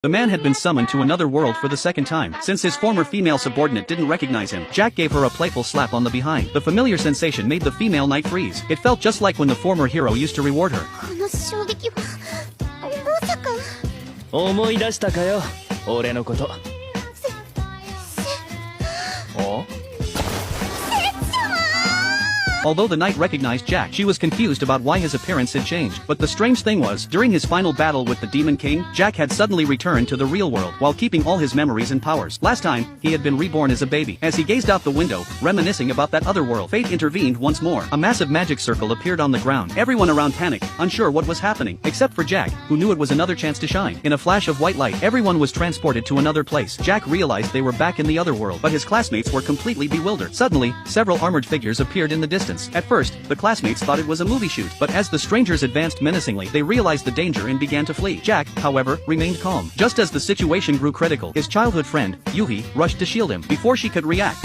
The man had been summoned to another world for the second time. Since his former female subordinate didn't recognize him, Jack gave her a playful slap on the behind. The familiar sensation made the female knight freeze. It felt just like when the former hero used to reward her. この衝撃はまさか。思い出したかよ、俺のこと。お？ Although the knight recognized Jack, she was confused about why his appearance had changed. But the strange thing was, during his final battle with the Demon King, Jack had suddenly returned to the real world, while keeping all his memories and powers. Last time, he had been reborn as a baby. As he gazed out the window, reminiscing about that other world, fate intervened once more. A massive magic circle appeared on the ground. Everyone around panicked, unsure what was happening, except for Jack, who knew it was another chance to shine. In a flash of white light, everyone was transported to another place. Jack realized they were back in the other world, but his classmates were completely bewildered. Suddenly, several armored figures appeared in the distance. At first, the classmates thought it was a movie shoot, but as the strangers advanced menacingly, they realized the danger and began to flee. Jack, however, remained calm. Just as the situation grew critical, his childhood friend, Yuhi, rushed to shield him. Before she could react,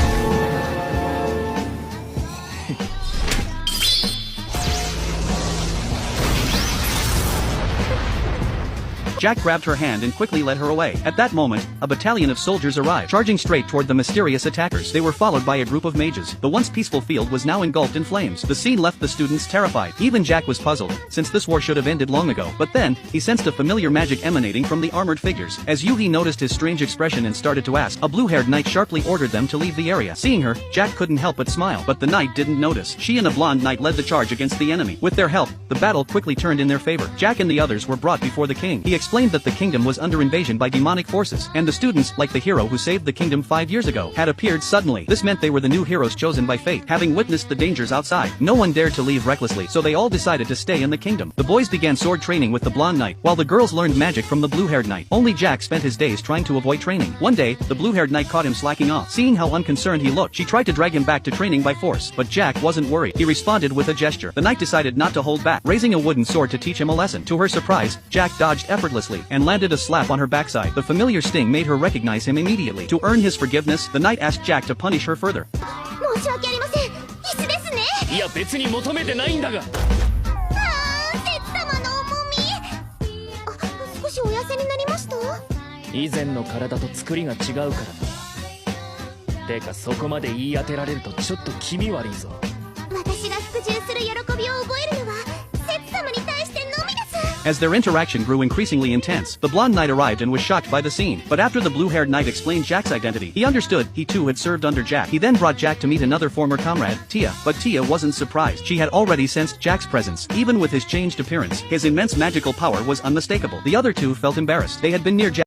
Jack grabbed her hand and quickly led her away. At that moment, a battalion of soldiers arrived, charging straight toward the mysterious attackers. They were followed by a group of mages. The once peaceful field was now engulfed in flames. The scene left the students terrified. Even Jack was puzzled, since this war should have ended long ago. But then, he sensed a familiar magic emanating from the armored figures. As Yuhi noticed his strange expression and started to ask, a blue-haired knight sharply ordered them to leave the area. Seeing her, Jack couldn't help but smile. But the knight didn't notice. She and a blonde knight led the charge against the enemy. With their help, the battle quickly turned in their favor. Jack and the others were brought before the king. He explained that the kingdom was under invasion by demonic forces, and the students, like the hero who saved the kingdom 5 years ago, had appeared suddenly. This meant they were the new heroes chosen by fate. Having witnessed the dangers outside, no one dared to leave recklessly, so they all decided to stay in the kingdom. The boys began sword training with the blonde knight, while the girls learned magic from the blue-haired knight. Only Jack spent his days trying to avoid training. One day, the blue-haired knight caught him slacking off. Seeing how unconcerned he looked, she tried to drag him back to training by force, but Jack wasn't worried. He responded with a gesture. The knight decided not to hold back, raising a wooden sword to teach him a lesson. To her surprise, Jack dodged effortlessly and landed a slap on her backside. The familiar sting made her recognize him immediately. To earn his forgiveness, the knight asked Jack to punish her further. 申し訳ありません。必死ですね。いや別に求めてないんだが。節様の重み。あ、少しお痩せになりました？以前の体と作りが違うからな。てかそこまで言い当てられるとちょっと気味悪いぞ。私が服従する喜びを覚えるのは節様に対してのみです。 As their interaction grew increasingly intense, the blonde knight arrived and was shocked by the scene. But after the blue-haired knight explained Jack's identity, he understood he too had served under Jack. He then brought Jack to meet another former comrade, Tia. But Tia wasn't surprised. She had already sensed Jack's presence. Even with his changed appearance, his immense magical power was unmistakable. The other two felt embarrassed. They had been near Jack